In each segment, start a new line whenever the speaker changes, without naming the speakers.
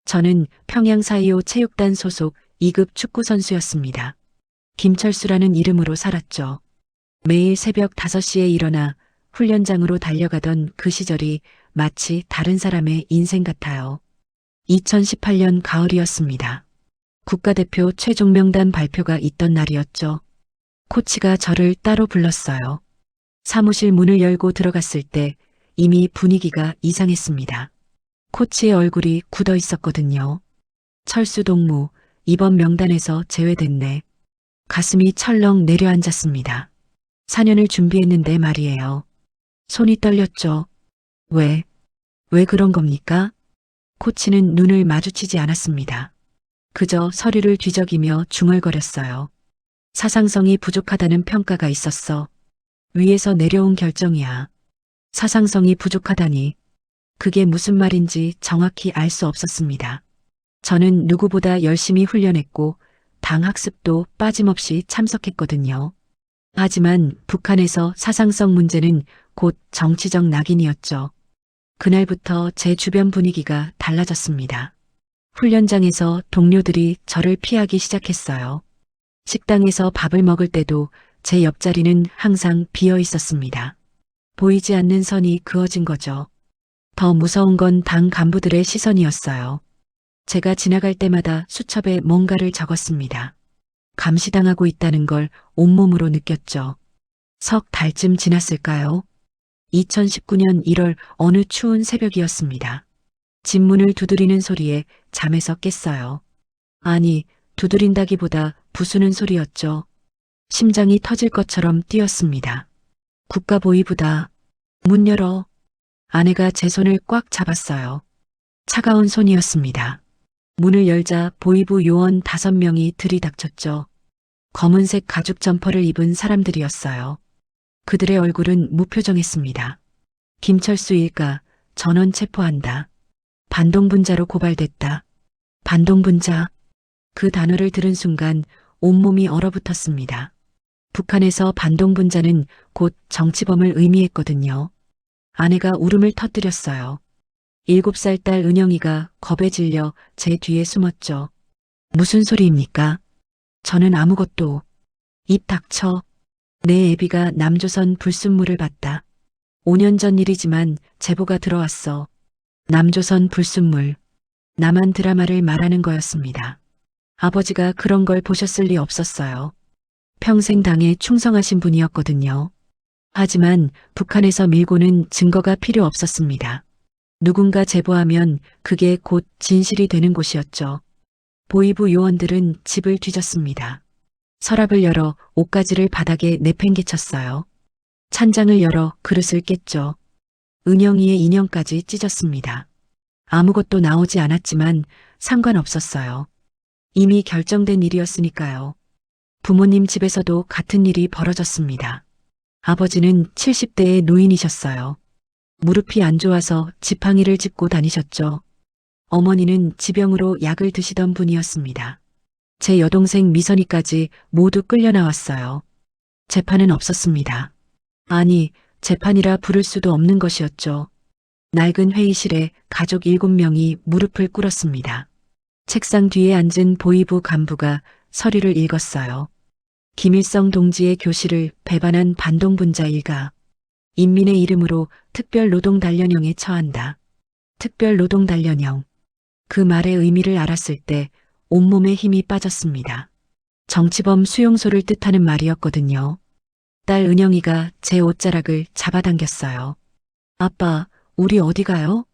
저는 평양 사이오 체육단 소속 2급 축구 선수였습니다. 김철수라는 이름으로 살았죠. 매일 새벽 5시에 일어나 훈련장으로 달려가던 그 시절이 마치 다른 사람의 인생 같아요. 2018년 가을이었습니다. 국가대표 최종 명단 발표가 있던 날이었죠. 코치가 저를 따로 불렀어요. 사무실 문을 열고 들어갔을 때 이미 분위기가 이상했습니다. 코치의 얼굴이 굳어 있었거든요. 철수 동무, 이번 명단에서 제외됐네. 가슴이 철렁 내려앉았습니다. 4년을 준비했는데 말이에요. 손이 떨렸죠. 왜 그런 겁니까? 코치는 눈을 마주치지 않았습니다. 그저 서류를 뒤적이며 중얼거렸어요. 사상성이 부족하다는 평가가 있었어. 위에서 내려온 결정이야. 사상성이 부족하다니. 그게 무슨 말인지 정확히 알 수 없었습니다. 저는 누구보다 열심히 훈련했고 당 학습도 빠짐없이 참석했거든요. 하지만 북한에서 사상성 문제는 곧 정치적 낙인이었죠. 그날부터 제 주변 분위기가 달라졌습니다. 훈련장에서 동료들이 저를 피하기 시작했어요. 식당에서 밥을 먹을 때도 제 옆자리는 항상 비어 있었습니다. 보이지 않는 선이 그어진 거죠. 더 무서운 건 당 간부들의 시선이었어요. 제가 지나갈 때마다 수첩에 뭔가를 적었습니다. 감시당하고 있다는 걸 온몸으로 느꼈죠. 석 달쯤 지났을까요? 2019년 1월 어느 추운 새벽이었습니다. 집 문을 두드리는 소리에 잠에서 깼어요. 아니, 두드린다기보다 부수는 소리였죠. 심장이 터질 것처럼 뛰었습니다. 국가보위부다. 문 열어. 아내가 제 손을 꽉 잡았어요. 차가운 손이었습니다. 문을 열자 보위부 요원 5명이 들이닥쳤죠. 검은색 가죽 점퍼를 입은 사람들이었어요. 그들의 얼굴은 무표정했습니다. 김철수 일가, 전원 체포한다. 반동분자로 고발됐다. 반동분자. 그 단어를 들은 순간 온몸이 얼어붙었습니다. 북한에서 반동분자는 곧 정치범을 의미했거든요. 아내가 울음을 터뜨렸어요. 7살 딸 은영이가 겁에 질려 제 뒤에 숨었죠. 무슨 소리입니까? 저는 아무것도. 입 닥쳐. 내 애비가 남조선 불순물을 봤다. 5년 전 일이지만 제보가 들어왔어. 남조선 불순물. 남한 드라마를 말하는 거였습니다. 아버지가 그런 걸 보셨을 리 없었어요. 평생 당에 충성하신 분이었거든요. 하지만 북한에서 밀고는 증거가 필요 없었습니다. 누군가 제보하면 그게 곧 진실이 되는 곳이었죠. 보위부 요원들은 집을 뒤졌습니다. 서랍을 열어 옷가지를 바닥에 내팽개쳤어요. 찬장을 열어 그릇을 깼죠. 은영이의 인형까지 찢었습니다. 아무것도 나오지 않았지만 상관없었어요. 이미 결정된 일이었으니까요. 부모님 집에서도 같은 일이 벌어졌습니다. 아버지는 70대의 노인이셨어요. 무릎이 안 좋아서 지팡이를 짚고 다니셨죠. 어머니는 지병으로 약을 드시던 분이었습니다. 제 여동생 미선이까지 모두 끌려 나왔어요. 재판은 없었습니다. 아니, 재판이라 부를 수도 없는 것이었죠. 낡은 회의실에 가족 7명이 무릎을 꿇었습니다. 책상 뒤에 앉은 보위부 간부가 서류를 읽었어요. 김일성 동지의 교실을 배반한 반동분자 일가. 인민의 이름으로 특별노동단련형에 처한다. 특별노동단련형. 그 말의 의미를 알았을 때 온몸에 힘이 빠졌습니다. 정치범 수용소를 뜻하는 말이었거든요. 딸 은영이가 제 옷자락을 잡아당겼어요. 아빠, 우리 어디 가요?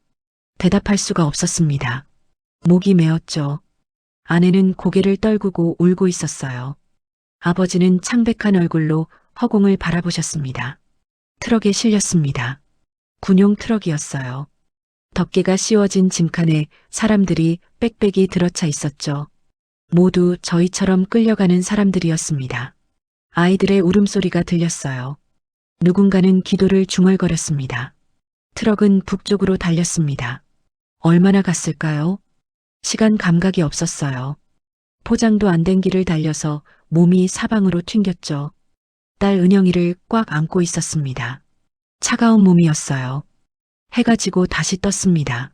대답할 수가 없었습니다. 목이 메었죠. 아내는 고개를 떨구고 울고 있었어요. 아버지는 창백한 얼굴로 허공을 바라보셨습니다. 트럭에 실렸습니다. 군용 트럭이었어요. 덮개가 씌워진 짐칸에 사람들이 빽빽이 들어차 있었죠. 모두 저희처럼 끌려가는 사람들이었습니다. 아이들의 울음소리가 들렸어요. 누군가는 기도를 중얼거렸습니다. 트럭은 북쪽으로 달렸습니다. 얼마나 갔을까요? 시간 감각이 없었어요. 포장도 안 된 길을 달려서 몸이 사방으로 튕겼죠. 딸 은영이를 꽉 안고 있었습니다. 차가운 몸이었어요. 해가 지고 다시 떴습니다.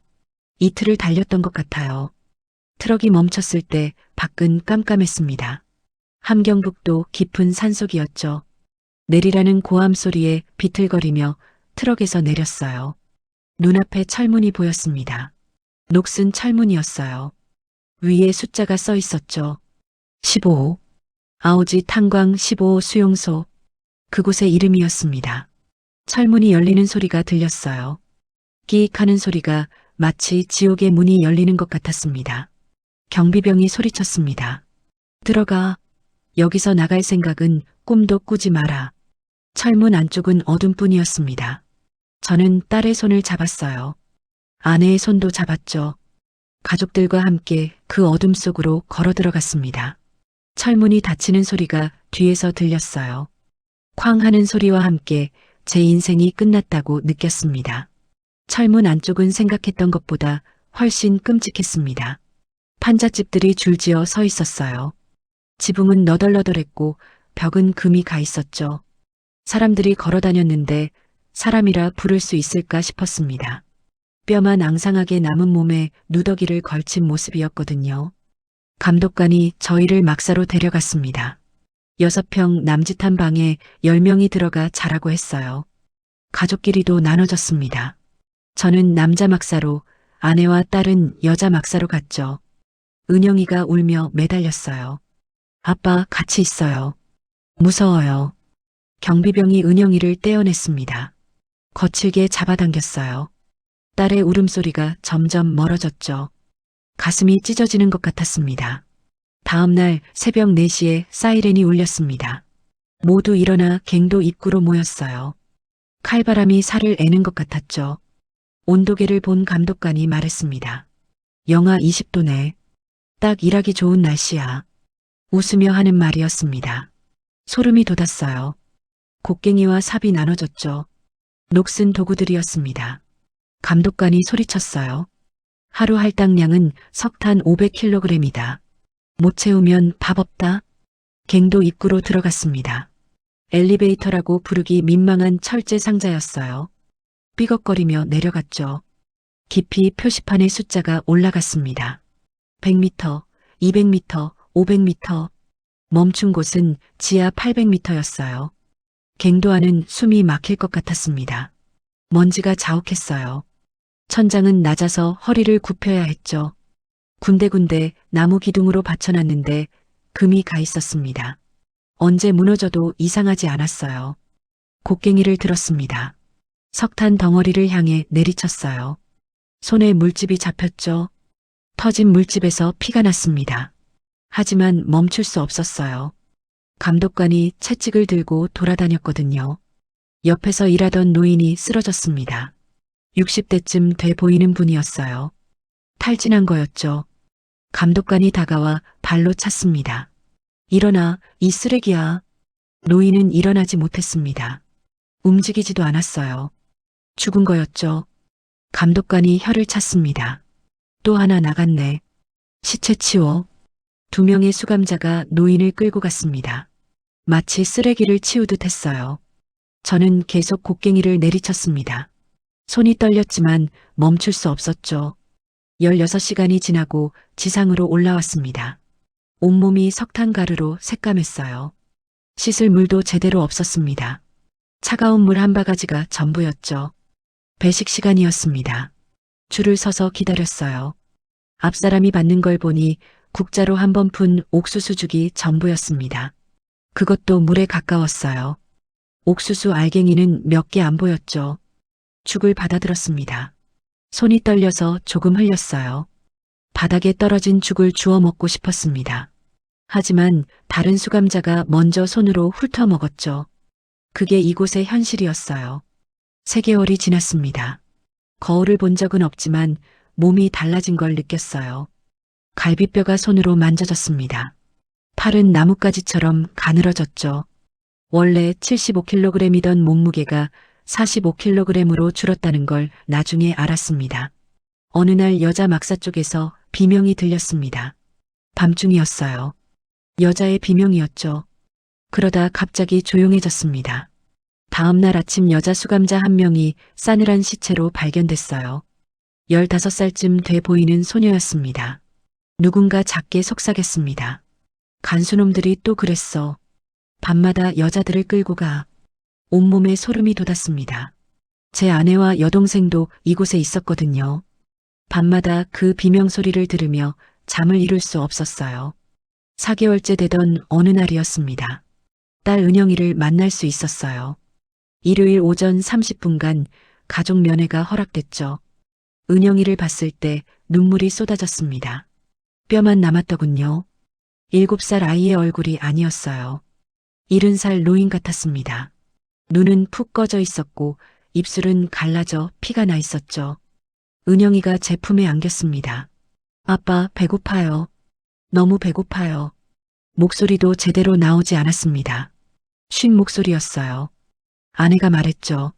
이틀을 달렸던 것 같아요. 트럭이 멈췄을 때 밖은 깜깜했습니다. 함경북도 깊은 산속이었죠. 내리라는 고함 소리에 비틀거리며 트럭에서 내렸어요. 눈앞에 철문이 보였습니다. 녹슨 철문이었어요. 위에 숫자가 써 있었죠. 15호. 아오지 탄광 15호 수용소. 그곳의 이름이었습니다. 철문이 열리는 소리가 들렸어요. 끼익 하는 소리가 마치 지옥의 문이 열리는 것 같았습니다. 경비병이 소리쳤습니다. 들어가. 여기서 나갈 생각은 꿈도 꾸지 마라. 철문 안쪽은 어둠뿐이었습니다. 저는 딸의 손을 잡았어요. 아내의 손도 잡았죠. 가족들과 함께 그 어둠 속으로 걸어 들어갔습니다. 철문이 닫히는 소리가 뒤에서 들렸어요. 쾅 하는 소리와 함께 제 인생이 끝났다고 느꼈습니다. 철문 안쪽은 생각했던 것보다 훨씬 끔찍했습니다. 판잣집들이 줄지어 서 있었어요. 지붕은 너덜너덜했고 벽은 금이 가 있었죠. 사람들이 걸어 다녔는데 사람이라 부를 수 있을까 싶었습니다. 뼈만 앙상하게 남은 몸에 누더기를 걸친 모습이었거든요. 감독관이 저희를 막사로 데려갔습니다. 6평 남짓한 방에 10명이 들어가 자라고 했어요. 가족끼리도 나눠졌습니다. 저는 남자 막사로, 아내와 딸은 여자 막사로 갔죠. 은영이가 울며 매달렸어요. 아빠 같이 있어요. 무서워요. 경비병이 은영이를 떼어냈습니다. 거칠게 잡아당겼어요. 딸의 울음소리가 점점 멀어졌죠. 가슴이 찢어지는 것 같았습니다. 다음 날 새벽 4시에 사이렌이 울렸습니다. 모두 일어나 갱도 입구로 모였어요. 칼바람이 살을 애는 것 같았죠. 온도계를 본 감독관이 말했습니다. 영하 20도네. 딱 일하기 좋은 날씨야. 웃으며 하는 말이었습니다. 소름이 돋았어요. 곡괭이와 삽이 나눠졌죠. 녹슨 도구들이었습니다. 감독관이 소리쳤어요. 하루 할당량은 석탄 500kg이다. 못 채우면 밥 없다. 갱도 입구로 들어갔습니다. 엘리베이터라고 부르기 민망한 철제 상자였어요. 삐걱거리며 내려갔죠. 깊이 표시판의 숫자가 올라갔습니다. 100m, 200m, 500m. 멈춘 곳은 지하 800m였어요. 갱도 안은 숨이 막힐 것 같았습니다. 먼지가 자욱했어요. 천장은 낮아서 허리를 굽혀야 했죠. 군데군데 나무 기둥으로 받쳐놨는데 금이 가 있었습니다. 언제 무너져도 이상하지 않았어요. 곡괭이를 들었습니다. 석탄 덩어리를 향해 내리쳤어요. 손에 물집이 잡혔죠. 터진 물집에서 피가 났습니다. 하지만 멈출 수 없었어요. 감독관이 채찍을 들고 돌아다녔거든요. 옆에서 일하던 노인이 쓰러졌습니다. 60대쯤 돼 보이는 분이었어요. 탈진한 거였죠. 감독관이 다가와 발로 찼습니다. 일어나, 이 쓰레기야. 노인은 일어나지 못했습니다. 움직이지도 않았어요. 죽은 거였죠. 감독관이 혀를 찼습니다. 또 하나 나갔네. 시체 치워. 2명의 수감자가 노인을 끌고 갔습니다. 마치 쓰레기를 치우듯 했어요. 저는 계속 곡괭이를 내리쳤습니다. 손이 떨렸지만 멈출 수 없었죠. 16시간이 지나고 지상으로 올라왔습니다. 온몸이 석탄가루로 새까맸어요. 씻을 물도 제대로 없었습니다. 차가운 물 한 바가지가 전부였죠. 배식 시간이었습니다. 줄을 서서 기다렸어요. 앞사람이 받는 걸 보니 국자로 한 번 푼 옥수수죽이 전부였습니다. 그것도 물에 가까웠어요. 옥수수 알갱이는 몇 개 안 보였죠. 죽을 받아들었습니다. 손이 떨려서 조금 흘렸어요. 바닥에 떨어진 죽을 주워 먹고 싶었습니다. 하지만 다른 수감자가 먼저 손으로 훑어 먹었죠. 그게 이곳의 현실이었어요. 3개월이 지났습니다. 거울을 본 적은 없지만 몸이 달라진 걸 느꼈어요. 갈비뼈가 손으로 만져졌습니다. 팔은 나뭇가지처럼 가늘어졌죠. 원래 75kg이던 몸무게가 45kg으로 줄었다는 걸 나중에 알았습니다. 어느 날 여자 막사 쪽에서 비명이 들렸습니다. 밤중이었어요. 여자의 비명이었죠. 그러다 갑자기 조용해졌습니다. 다음 날 아침 여자 수감자 한 명이 싸늘한 시체로 발견됐어요. 15살쯤 돼 보이는 소녀였습니다. 누군가 작게 속삭였습니다. 간수놈들이 또 그랬어. 밤마다 여자들을 끌고 가. 온몸에 소름이 돋았습니다. 제 아내와 여동생도 이곳에 있었거든요. 밤마다 그 비명소리를 들으며 잠을 이룰 수 없었어요. 4개월째 되던 어느 날이었습니다. 딸 은영이를 만날 수 있었어요. 일요일 오전 30분간 가족 면회가 허락됐죠. 은영이를 봤을 때 눈물이 쏟아졌습니다. 뼈만 남았더군요. 7살 아이의 얼굴이 아니었어요. 70살 노인 같았습니다. 눈은 푹 꺼져 있었고 입술은 갈라져 피가 나 있었죠. 은영이가 제 품에 안겼습니다. 아빠, 배고파요. 너무 배고파요. 목소리도 제대로 나오지 않았습니다. 쉰 목소리였어요. 아내가 말했죠.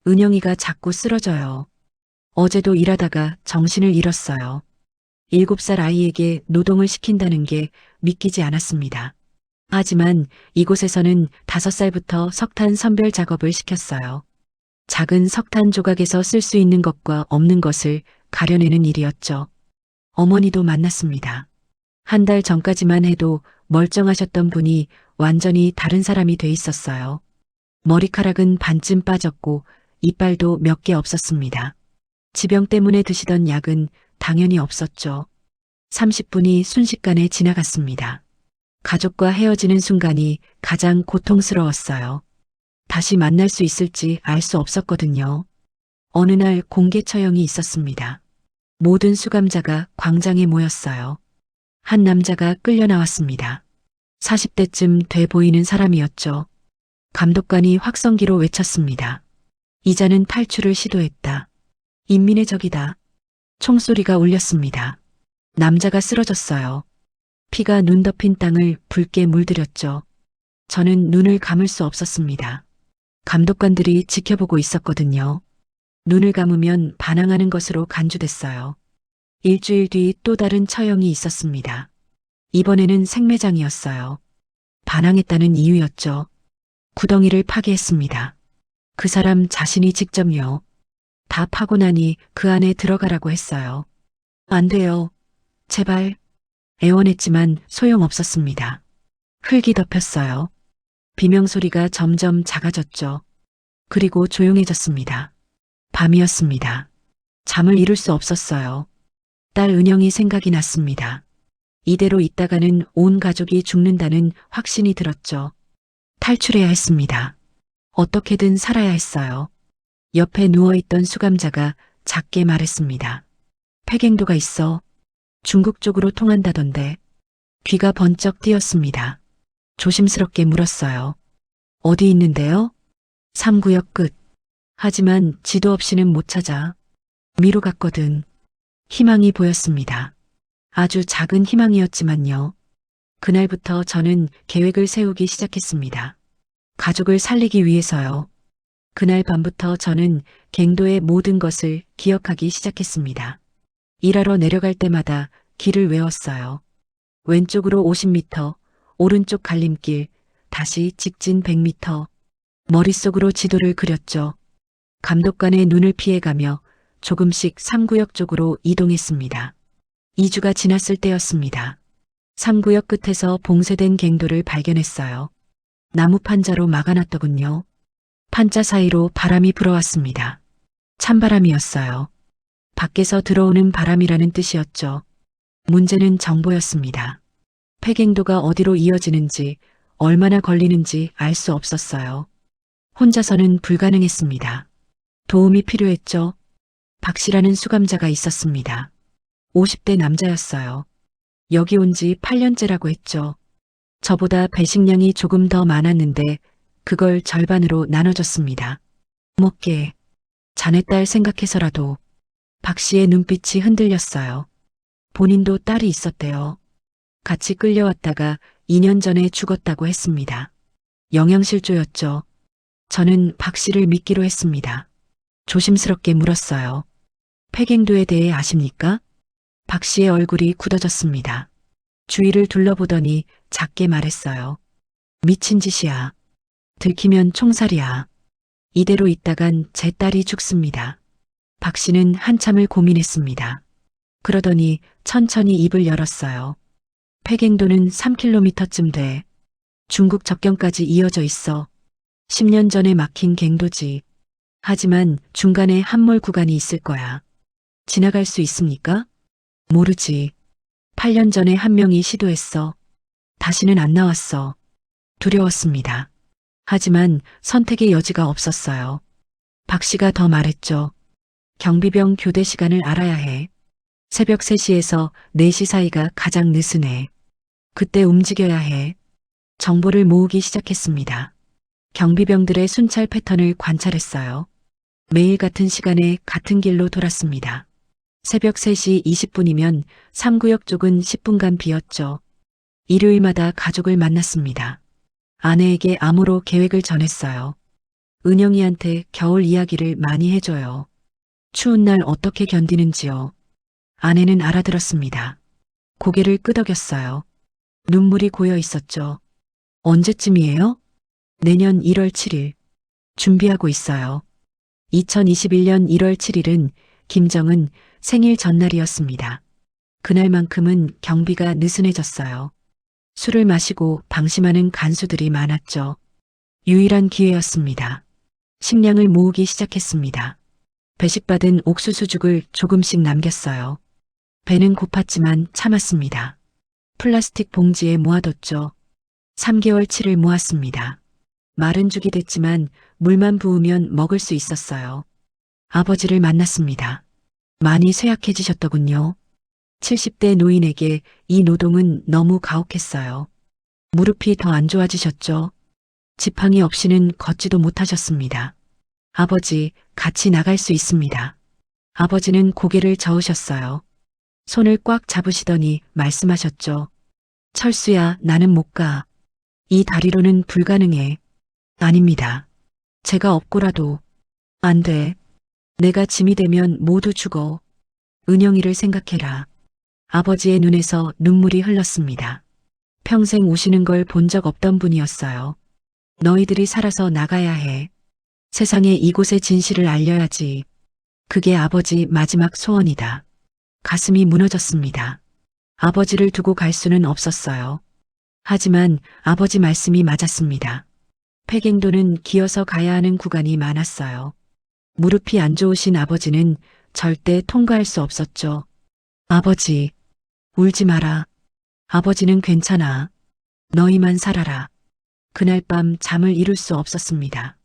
은영이가 자꾸 쓰러져요. 어제도 일하다가 정신을 잃었어요. 7살 아이에게 노동을 시킨다는 게 믿기지 않았습니다. 하지만 이곳에서는 5살부터 석탄 선별 작업을 시켰어요. 작은 석탄 조각에서 쓸 수 있는 것과 없는 것을 가려내는 일이었죠. 어머니도 만났습니다. 한 달 전까지만 해도 멀쩡하셨던 분이 완전히 다른 사람이 돼 있었어요. 머리카락은 반쯤 빠졌고 이빨도 몇 개 없었습니다. 지병 때문에 드시던 약은 당연히 없었죠. 30분이 순식간에 지나갔습니다. 가족과 헤어지는 순간이 가장 고통스러웠어요. 다시 만날 수 있을지 알 수 없었거든요. 어느 날 공개 처형이 있었습니다. 모든 수감자가 광장에 모였어요. 한 남자가 끌려 나왔습니다. 40대쯤 돼 보이는 사람이었죠. 감독관이 확성기로 외쳤습니다. 이자는 탈출을 시도했다. 인민의 적이다. 총소리가 울렸습니다. 남자가 쓰러졌어요. 피가 눈 덮인 땅을 붉게 물들였죠. 저는 눈을 감을 수 없었습니다. 감독관들이 지켜보고 있었거든요. 눈을 감으면 반항하는 것으로 간주됐어요. 일주일 뒤 또 다른 처형이 있었습니다. 이번에는 생매장이었어요. 반항했다는 이유였죠. 구덩이를 파괴했습니다. 그 사람 자신이 직접요. 다 파고 나니 그 안에 들어가라고 했어요. 안 돼요. 제발. 애원했지만 소용없었습니다. 흙이 덮였어요. 비명소리가 점점 작아졌죠. 그리고 조용해졌습니다. 밤이었습니다. 잠을 이룰 수 없었어요. 딸 은영이 생각이 났습니다. 이대로 있다가는 온 가족이 죽는다는 확신이 들었죠. 탈출해야 했습니다. 어떻게든 살아야 했어요. 옆에 누워있던 수감자가 작게 말했습니다. 폐경도가 있어. 중국 쪽으로 통한다던데. 귀가 번쩍 뜨였습니다. 조심스럽게 물었어요. 어디 있는데요? 3구역 끝. 하지만 지도 없이는 못 찾아. 미로 갔거든. 희망이 보였습니다. 아주 작은 희망이었지만요. 그날부터 저는 계획을 세우기 시작했습니다. 가족을 살리기 위해서요. 그날 밤부터 저는 갱도의 모든 것을 기억하기 시작했습니다. 일하러 내려갈 때마다 길을 외웠어요. 왼쪽으로 50m, 오른쪽 갈림길, 다시 직진 100m. 머릿속으로 지도를 그렸죠. 감독관의 눈을 피해가며 조금씩 3구역 쪽으로 이동했습니다. 2주가 지났을 때였습니다. 3구역 끝에서 봉쇄된 갱도를 발견했어요. 나무 판자로 막아놨더군요. 판자 사이로 바람이 불어왔습니다. 찬바람이었어요. 밖에서 들어오는 바람이라는 뜻이었죠. 문제는 정보였습니다. 폐갱도가 어디로 이어지는지, 얼마나 걸리는지 알 수 없었어요. 혼자서는 불가능했습니다. 도움이 필요했죠. 박 씨라는 수감자가 있었습니다. 50대 남자였어요. 여기 온 지 8년째라고 했죠. 저보다 배식량이 조금 더 많았는데 그걸 절반으로 나눠줬습니다. 먹게. 자네 딸 생각해서라도. 박 씨의 눈빛이 흔들렸어요. 본인도 딸이 있었대요. 같이 끌려왔다가 2년 전에 죽었다고 했습니다. 영양실조였죠. 저는 박 씨를 믿기로 했습니다. 조심스럽게 물었어요. 폐갱도에 대해 아십니까? 박 씨의 얼굴이 굳어졌습니다. 주위를 둘러보더니 작게 말했어요. 미친 짓이야. 들키면 총살이야. 이대로 있다간 제 딸이 죽습니다. 박 씨는 한참을 고민했습니다. 그러더니 천천히 입을 열었어요. 폐갱도는 3km쯤 돼. 중국 접경까지 이어져 있어. 10년 전에 막힌 갱도지. 하지만 중간에 함몰 구간이 있을 거야. 지나갈 수 있습니까? 모르지. 8년 전에 한 명이 시도했어. 다시는 안 나왔어. 두려웠습니다. 하지만 선택의 여지가 없었어요. 박 씨가 더 말했죠. 경비병 교대 시간을 알아야 해. 새벽 3시에서 4시 사이가 가장 느슨해. 그때 움직여야 해. 정보를 모으기 시작했습니다. 경비병들의 순찰 패턴을 관찰했어요. 매일 같은 시간에 같은 길로 돌았습니다. 새벽 3시 20분이면 3구역 쪽은 10분간 비었죠. 일요일마다 가족을 만났습니다. 아내에게 암호로 계획을 전했어요. 은영이한테 겨울 이야기를 많이 해줘요. 추운 날 어떻게 견디는지요. 아내는 알아들었습니다. 고개를 끄덕였어요. 눈물이 고여 있었죠. 언제쯤이에요? 내년 1월 7일. 준비하고 있어요. 2021년 1월 7일은 김정은 생일 전날이었습니다. 그날만큼은 경비가 느슨해졌어요. 술을 마시고 방심하는 간수들이 많았죠. 유일한 기회였습니다. 식량을 모으기 시작했습니다. 배식받은 옥수수죽을 조금씩 남겼어요. 배는 고팠지만 참았습니다. 플라스틱 봉지에 모아뒀죠. 3개월치를 모았습니다. 마른 죽이 됐지만 물만 부으면 먹을 수 있었어요. 아버지를 만났습니다. 많이 쇠약해지셨더군요. 70대 노인에게 이 노동은 너무 가혹했어요. 무릎이 더 안 좋아지셨죠. 지팡이 없이는 걷지도 못하셨습니다. 아버지, 같이 나갈 수 있습니다. 아버지는 고개를 저으셨어요. 손을 꽉 잡으시더니 말씀하셨죠. 철수야, 나는 못 가. 이 다리로는 불가능해. 아닙니다. 제가 없고라도. 안 돼. 내가 짐이 되면 모두 죽어. 은영이를 생각해라. 아버지의 눈에서 눈물이 흘렀습니다. 평생 우시는 걸 본 적 없던 분이었어요. 너희들이 살아서 나가야 해. 세상에 이곳의 진실을 알려야지. 그게 아버지 마지막 소원이다. 가슴이 무너졌습니다. 아버지를 두고 갈 수는 없었어요. 하지만 아버지 말씀이 맞았습니다. 폐갱도는 기어서 가야 하는 구간이 많았어요. 무릎이 안 좋으신 아버지는 절대 통과할 수 없었죠. 아버지, 울지 마라. 아버지는 괜찮아. 너희만 살아라. 그날 밤 잠을 이룰 수 없었습니다.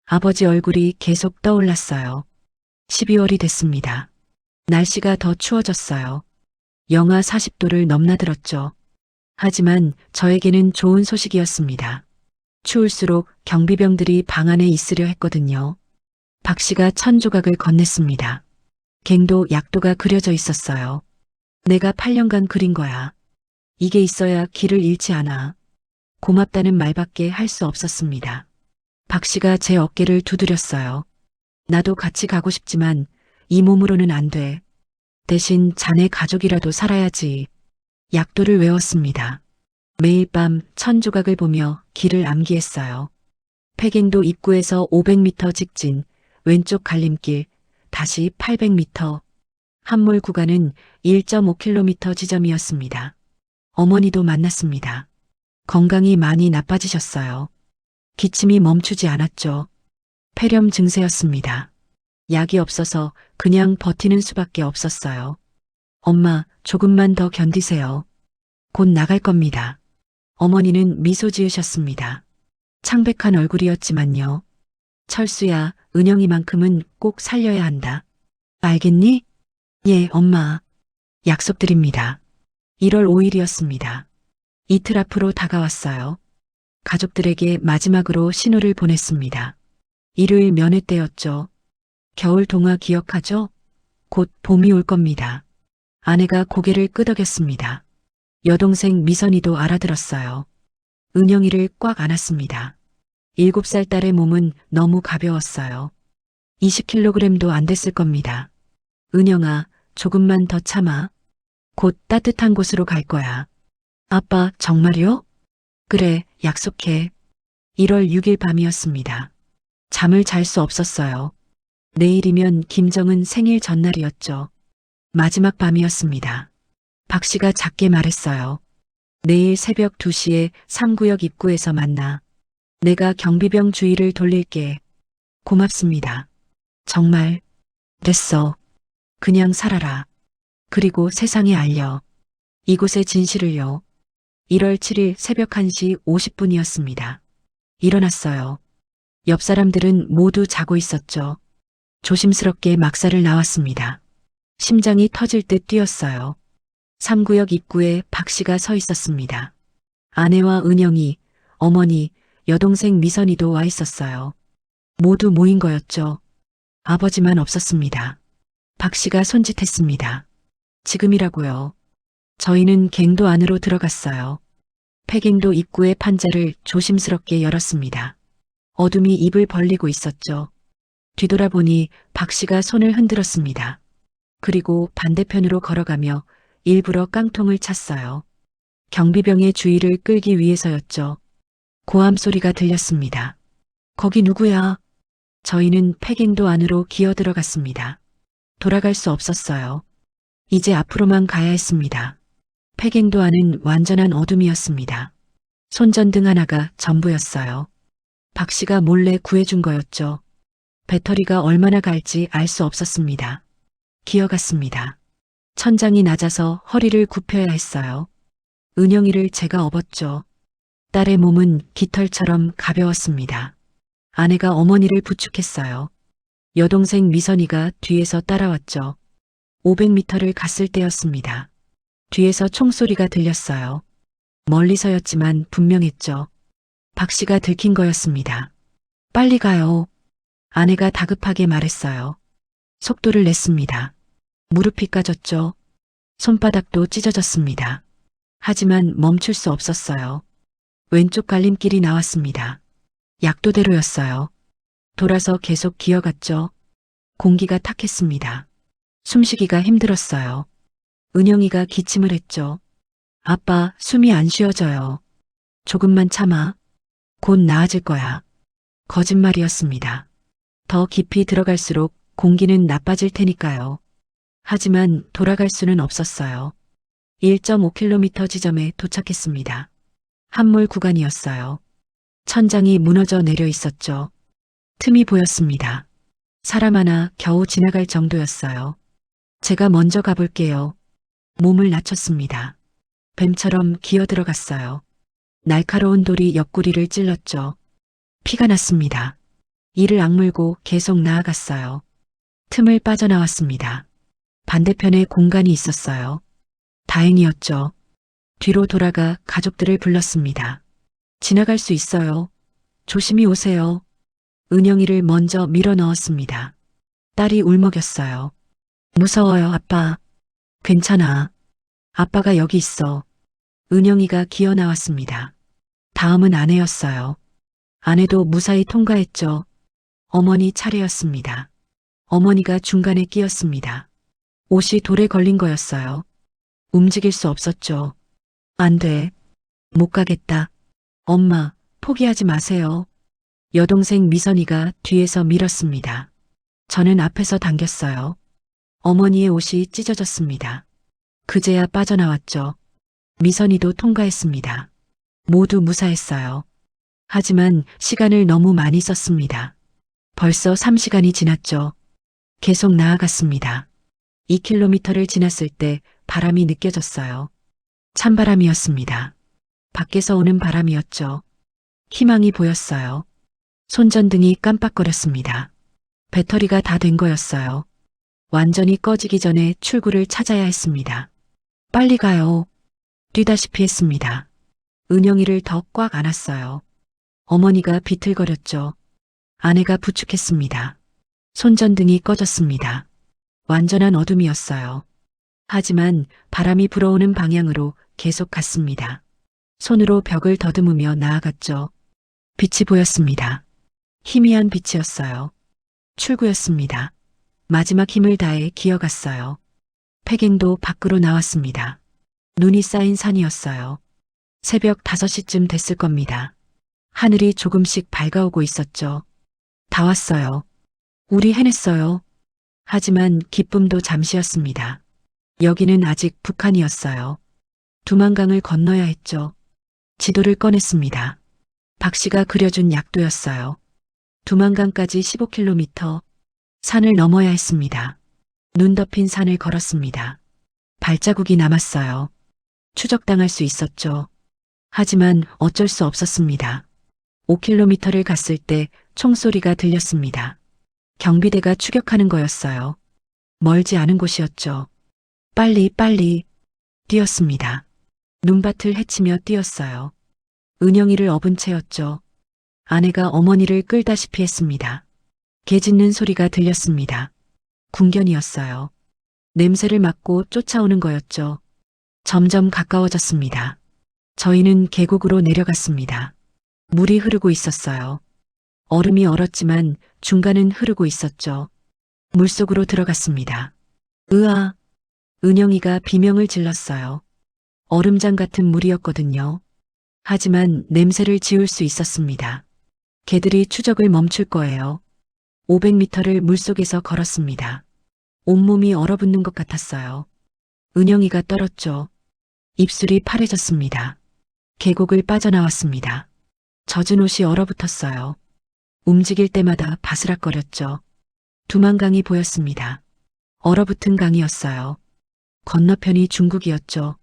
아버지 얼굴이 계속 떠올랐어요. 12월이 됐습니다. 날씨가 더 추워졌어요. 영하 40도를 넘나들었죠. 하지만 저에게는 좋은 소식이었습니다. 추울수록 경비병들이 방 안에 있으려 했거든요. 박 씨가 1,000조각을 건넸습니다. 갱도 약도가 그려져 있었어요. 내가 8년간 그린 거야. 이게 있어야 길을 잃지 않아. 고맙다는 말밖에 할 수 없었습니다. 박 씨가 제 어깨를 두드렸어요. 나도 같이 가고 싶지만 이 몸으로는 안 돼. 대신 자네 가족이라도 살아야지. 약도를 외웠습니다. 매일 밤 1,000조각을 보며 길을 암기했어요. 폐갱도 입구에서 500m 직진, 왼쪽 갈림길, 다시 800m. 함몰 구간은 1.5km 지점이었습니다. 어머니도 만났습니다. 건강이 많이 나빠지셨어요. 기침이 멈추지 않았죠. 폐렴 증세였습니다. 약이 없어서 그냥 버티는 수밖에 없었어요. 엄마, 조금만 더 견디세요. 곧 나갈 겁니다. 어머니는 미소 지으셨습니다. 창백한 얼굴이었지만요. 철수야, 은영이만큼은 꼭 살려야 한다. 알겠니? 예, 엄마. 약속드립니다. 1월 5일이었습니다. 이틀 앞으로 다가왔어요. 가족들에게 마지막으로 신호를 보냈습니다. 일요일 면회 때였죠. 겨울 동화 기억하죠? 곧 봄이 올 겁니다. 아내가 고개를 끄덕였습니다. 여동생 미선이도 알아들었어요. 은영이를 꽉 안았습니다. 7살 딸의 몸은 너무 가벼웠어요. 20kg도 안 됐을 겁니다. 은영아, 조금만 더 참아. 곧 따뜻한 곳으로 갈 거야. 아빠, 정말요? 그래, 약속해. 1월 6일 밤이었습니다. 잠을 잘 수 없었어요. 내일이면 김정은 생일 전날이었죠. 마지막 밤이었습니다. 박 씨가 작게 말했어요. 내일 새벽 2시에 3구역 입구에서 만나. 내가 경비병 주의를 돌릴게. 고맙습니다. 정말. 됐어. 그냥 살아라. 그리고 세상에 알려. 이곳의 진실을요. 1월 7일 새벽 1시 50분이었습니다. 일어났어요. 옆 사람들은 모두 자고 있었죠. 조심스럽게 막사를 나왔습니다. 심장이 터질 듯 뛰었어요. 3구역 입구에 박 씨가 서 있었습니다. 아내와 은영이, 어머니, 여동생 미선이도 와 있었어요. 모두 모인 거였죠. 아버지만 없었습니다. 박 씨가 손짓했습니다. 지금이라고요. 저희는 갱도 안으로 들어갔어요. 폐갱도 입구의 판자를 조심스럽게 열었습니다. 어둠이 입을 벌리고 있었죠. 뒤돌아보니 박 씨가 손을 흔들었습니다. 그리고 반대편으로 걸어가며 일부러 깡통을 찼어요. 경비병의 주의를 끌기 위해서였죠. 고함 소리가 들렸습니다. 거기 누구야? 저희는 폐갱도 안으로 기어 들어갔습니다. 돌아갈 수 없었어요. 이제 앞으로만 가야 했습니다. 폐갱도 안은 완전한 어둠이었습니다. 손전등 하나가 전부였어요. 박 씨가 몰래 구해준 거였죠. 배터리가 얼마나 갈지 알 수 없었습니다. 기어갔습니다. 천장이 낮아서 허리를 굽혀야 했어요. 은영이를 제가 업었죠. 딸의 몸은 깃털처럼 가벼웠습니다. 아내가 어머니를 부축했어요. 여동생 미선이가 뒤에서 따라왔죠. 500m를 갔을 때였습니다. 뒤에서 총소리가 들렸어요. 멀리서였지만 분명했죠. 박 씨가 들킨 거였습니다. 빨리 가요. 아내가 다급하게 말했어요. 속도를 냈습니다. 무릎이 까졌죠. 손바닥도 찢어졌습니다. 하지만 멈출 수 없었어요. 왼쪽 갈림길이 나왔습니다. 약도대로였어요. 돌아서 계속 기어갔죠. 공기가 탁했습니다. 숨쉬기가 힘들었어요. 은영이가 기침을 했죠. 아빠, 숨이 안 쉬어져요. 조금만 참아. 곧 나아질 거야. 거짓말이었습니다. 더 깊이 들어갈수록 공기는 나빠질 테니까요. 하지만 돌아갈 수는 없었어요. 1.5km 지점에 도착했습니다. 함몰 구간이었어요. 천장이 무너져 내려 있었죠. 틈이 보였습니다. 사람 하나 겨우 지나갈 정도였어요. 제가 먼저 가볼게요. 몸을 낮췄습니다. 뱀처럼 기어 들어갔어요. 날카로운 돌이 옆구리를 찔렀죠. 피가 났습니다. 이를 악물고 계속 나아갔어요. 틈을 빠져나왔습니다. 반대편에 공간이 있었어요. 다행이었죠. 뒤로 돌아가 가족들을 불렀습니다. 지나갈 수 있어요. 조심히 오세요. 은영이를 먼저 밀어 넣었습니다. 딸이 울먹였어요. 무서워요, 아빠. 괜찮아. 아빠가 여기 있어. 은영이가 기어 나왔습니다. 다음은 아내였어요. 아내도 무사히 통과했죠. 어머니 차례였습니다. 어머니가 중간에 끼었습니다. 옷이 돌에 걸린 거였어요. 움직일 수 없었죠. 안 돼. 못 가겠다. 엄마, 포기하지 마세요. 여동생 미선이가 뒤에서 밀었습니다. 저는 앞에서 당겼어요. 어머니의 옷이 찢어졌습니다. 그제야 빠져나왔죠. 미선이도 통과했습니다. 모두 무사했어요. 하지만 시간을 너무 많이 썼습니다. 벌써 3시간이 지났죠. 계속 나아갔습니다. 2km를 지났을 때 바람이 느껴졌어요. 찬바람이었습니다. 밖에서 오는 바람이었죠. 희망이 보였어요. 손전등이 깜빡거렸습니다. 배터리가 다 된 거였어요. 완전히 꺼지기 전에 출구를 찾아야 했습니다. 빨리 가요. 뛰다시피 했습니다. 은영이를 더 꽉 안았어요. 어머니가 비틀거렸죠. 아내가 부축했습니다. 손전등이 꺼졌습니다. 완전한 어둠이었어요. 하지만 바람이 불어오는 방향으로 계속 갔습니다. 손으로 벽을 더듬으며 나아갔죠. 빛이 보였습니다. 희미한 빛이었어요. 출구였습니다. 마지막 힘을 다해 기어갔어요. 폐갱도 밖으로 나왔습니다. 눈이 쌓인 산이었어요. 새벽 5시쯤 됐을 겁니다. 하늘이 조금씩 밝아오고 있었죠. 다 왔어요. 우리 해냈어요. 하지만 기쁨도 잠시였습니다. 여기는 아직 북한이었어요. 두만강을 건너야 했죠. 지도를 꺼냈습니다. 박 씨가 그려준 약도였어요. 두만강까지 15km, 산을 넘어야 했습니다. 눈 덮인 산을 걸었습니다. 발자국이 남았어요. 추적당할 수 있었죠. 하지만 어쩔 수 없었습니다. 5km를 갔을 때 총소리가 들렸습니다. 경비대가 추격하는 거였어요. 멀지 않은 곳이었죠. 빨리 뛰었습니다. 눈밭을 헤치며 뛰었어요. 은영이를 업은 채였죠. 아내가 어머니를 끌다시피 했습니다. 개 짖는 소리가 들렸습니다. 군견이었어요. 냄새를 맡고 쫓아오는 거였죠. 점점 가까워졌습니다. 저희는 계곡으로 내려갔습니다. 물이 흐르고 있었어요. 얼음이 얼었지만 중간은 흐르고 있었죠. 물속으로 들어갔습니다. 으아! 은영이가 비명을 질렀어요. 얼음장 같은 물이었거든요. 하지만 냄새를 지울 수 있었습니다. 개들이 추적을 멈출 거예요. 500m를 물속에서 걸었습니다. 온몸이 얼어붙는 것 같았어요. 은영이가 떨었죠. 입술이 파래졌습니다. 계곡을 빠져나왔습니다. 젖은 옷이 얼어붙었어요. 움직일 때마다 바스락거렸죠. 두만강이 보였습니다. 얼어붙은 강이었어요. 건너편이 중국이었죠.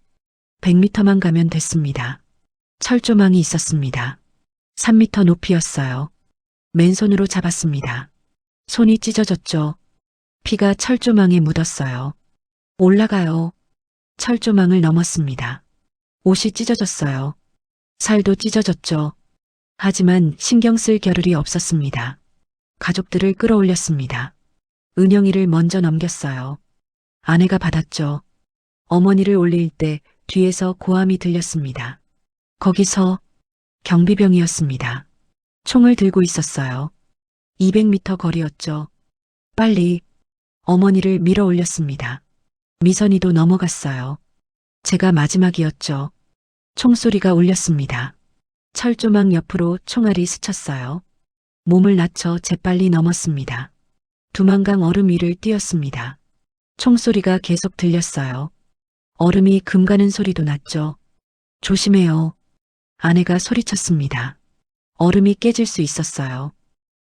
100m만 가면 됐습니다. 철조망이 있었습니다. 3m 높이였어요. 맨손으로 잡았습니다. 손이 찢어졌죠. 피가 철조망에 묻었어요. 올라가요. 철조망을 넘었습니다. 옷이 찢어졌어요. 살도 찢어졌죠. 하지만 신경 쓸 겨를이 없었습니다. 가족들을 끌어올렸습니다. 은영이를 먼저 넘겼어요. 아내가 받았죠. 어머니를 올릴 때 뒤에서 고함이 들렸습니다. 거기서 경비병이었습니다. 총을 들고 있었어요. 200m 거리였죠. 빨리 어머니를 밀어 올렸습니다. 미선이도 넘어갔어요. 제가 마지막이었죠. 총소리가 울렸습니다. 철조망 옆으로 총알이 스쳤어요. 몸을 낮춰 재빨리 넘었습니다. 두만강 얼음 위를 뛰었습니다. 총소리가 계속 들렸어요. 얼음이 금가는 소리도 났죠. 조심해요. 아내가 소리쳤습니다. 얼음이 깨질 수 있었어요.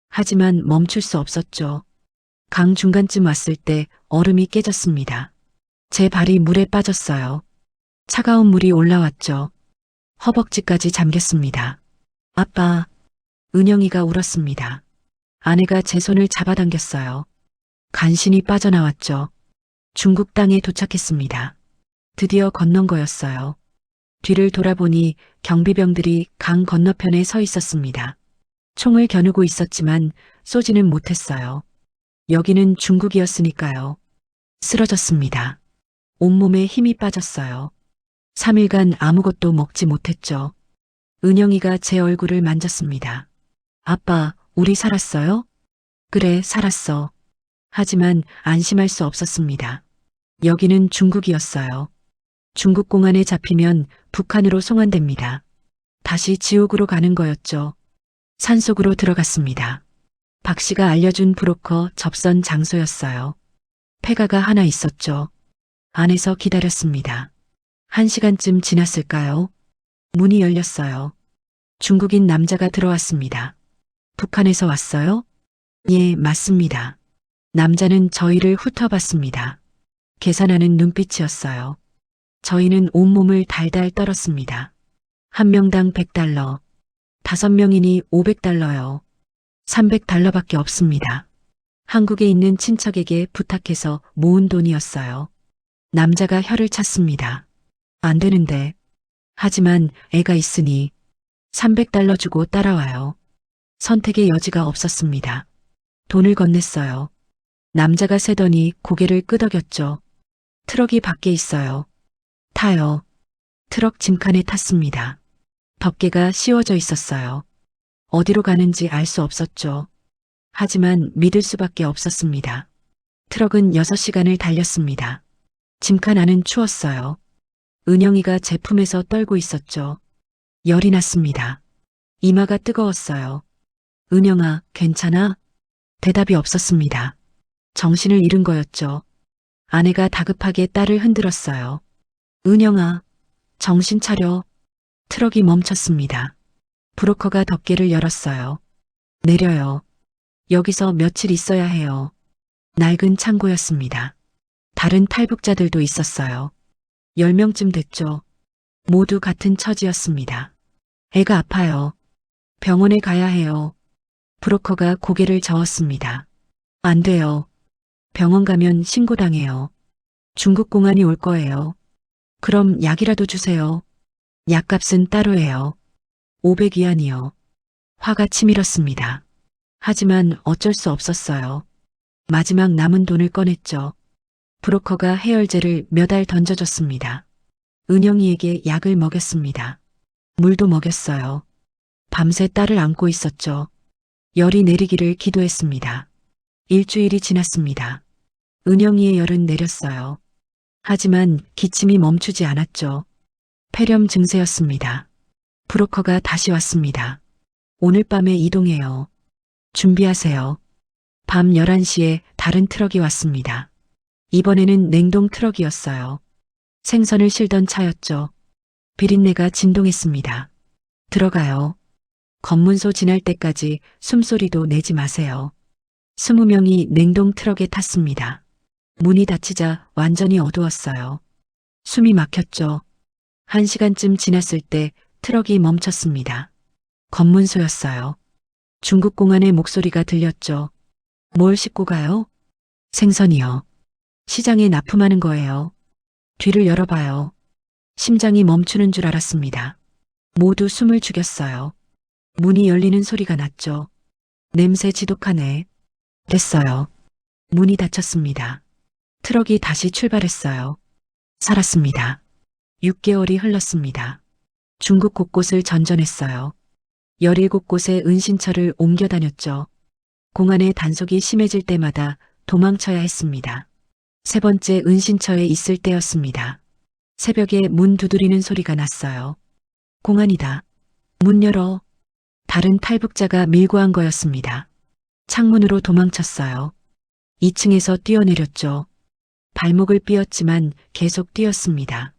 하지만 멈출 수 없었죠. 강 중간쯤 왔을 때 얼음이 깨졌습니다. 제 발이 물에 빠졌어요. 차가운 물이 올라왔죠. 허벅지까지 잠겼습니다. 아빠, 은영이가 울었습니다. 아내가 제 손을 잡아당겼어요. 간신히 빠져나왔죠. 중국 땅에 도착했습니다. 드디어 건넌 거였어요. 뒤를 돌아보니 경비병들이 강 건너편에 서 있었습니다. 총을 겨누고 있었지만 쏘지는 못했어요. 여기는 중국이었으니까요. 쓰러졌습니다. 온몸에 힘이 빠졌어요. 3일간 아무것도 먹지 못했죠. 은영이가 제 얼굴을 만졌습니다. 아빠, 우리 살았어요? 그래, 살았어. 하지만 안심할 수 없었습니다. 여기는 중국이었어요. 중국 공안에 잡히면 북한으로 송환됩니다. 다시 지옥으로 가는 거였죠. 산속으로 들어갔습니다. 박 씨가 알려준 브로커 접선 장소였어요. 폐가가 하나 있었죠. 안에서 기다렸습니다. 1시간쯤 지났을까요? 문이 열렸어요. 중국인 남자가 들어왔습니다. 북한에서 왔어요? 예, 맞습니다. 남자는 저희를 훑어봤습니다. 계산하는 눈빛이었어요. 저희는 온몸을 달달 떨었습니다. 한 명당 100달러, 5명이니 500달러요. 300달러밖에 없습니다. 한국에 있는 친척에게 부탁해서 모은 돈이었어요. 남자가 혀를 찼습니다. 안 되는데. 하지만 애가 있으니 300달러 주고 따라와요. 선택의 여지가 없었습니다. 돈을 건넸어요. 남자가 세더니 고개를 끄덕였죠. 트럭이 밖에 있어요. 타요. 트럭 짐칸에 탔습니다. 덮개가 씌워져 있었어요. 어디로 가는지 알 수 없었죠. 하지만 믿을 수밖에 없었습니다. 트럭은 6시간을 달렸습니다. 짐칸 안은 추웠어요. 은영이가 제 품에서 떨고 있었죠. 열이 났습니다. 이마가 뜨거웠어요. 은영아, 괜찮아? 대답이 없었습니다. 정신을 잃은 거였죠. 아내가 다급하게 딸을 흔들었어요. 은영아, 정신 차려. 트럭이 멈췄습니다. 브로커가 덮개를 열었어요. 내려요. 여기서 며칠 있어야 해요. 낡은 창고였습니다. 다른 탈북자들도 있었어요. 10명쯤 됐죠. 모두 같은 처지였습니다. 애가 아파요. 병원에 가야 해요. 브로커가 고개를 저었습니다. 안 돼요. 병원 가면 신고당해요. 중국 공안이 올 거예요. 그럼 약이라도 주세요. 약값은 따로 해요. 500위안이요. 화가 치밀었습니다. 하지만 어쩔 수 없었어요. 마지막 남은 돈을 꺼냈죠. 브로커가 해열제를 몇 알 던져줬습니다. 은영이에게 약을 먹였습니다. 물도 먹였어요. 밤새 딸을 안고 있었죠. 열이 내리기를 기도했습니다. 일주일이 지났습니다. 은영이의 열은 내렸어요. 하지만 기침이 멈추지 않았죠. 폐렴 증세였습니다. 브로커가 다시 왔습니다. 오늘 밤에 이동해요. 준비하세요. 밤 11시에 다른 트럭이 왔습니다. 이번에는 냉동 트럭이었어요. 생선을 실던 차였죠. 비린내가 진동했습니다. 들어가요. 검문소 지날 때까지 숨소리도 내지 마세요. 20명이 냉동 트럭에 탔습니다. 문이 닫히자 완전히 어두웠어요. 숨이 막혔죠. 1시간쯤 지났을 때 트럭이 멈췄습니다. 검문소였어요. 중국 공안의 목소리가 들렸죠. 뭘 싣고 가요? 생선이요. 시장에 납품하는 거예요. 뒤를 열어봐요. 심장이 멈추는 줄 알았습니다. 모두 숨을 죽였어요. 문이 열리는 소리가 났죠. 냄새 지독하네. 됐어요. 문이 닫혔습니다. 트럭이 다시 출발했어요. 살았습니다. 6개월이 흘렀습니다. 중국 곳곳을 전전했어요. 17곳의 은신처를 옮겨 다녔죠. 공안의 단속이 심해질 때마다 도망쳐야 했습니다. 세 번째 은신처에 있을 때였습니다. 새벽에 문 두드리는 소리가 났어요. 공안이다. 문 열어. 다른 탈북자가 밀고 한 거였습니다. 창문으로 도망쳤어요. 2층에서 뛰어내렸죠. 발목을 삐었지만 계속 뛰었습니다.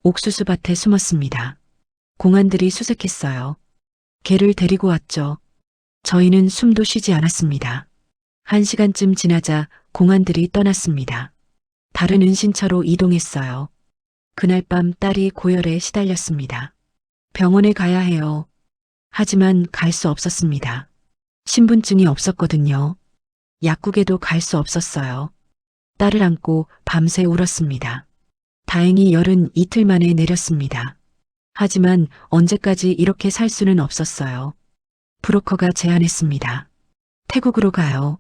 옥수수밭에 숨었습니다. 공안들이 수색했어요. 개를 데리고 왔죠. 저희는 숨도 쉬지 않았습니다. 1시간쯤 지나자 공안들이 떠났습니다. 다른 은신처로 이동했어요. 그날 밤 딸이 고열에 시달렸습니다. 병원에 가야 해요. 하지만 갈 수 없었습니다. 신분증이 없었거든요. 약국에도 갈 수 없었어요. 딸을 안고 밤새 울었습니다. 다행히 열은 이틀 만에 내렸습니다. 하지만 언제까지 이렇게 살 수는 없었어요. 브로커가 제안했습니다. 태국으로 가요.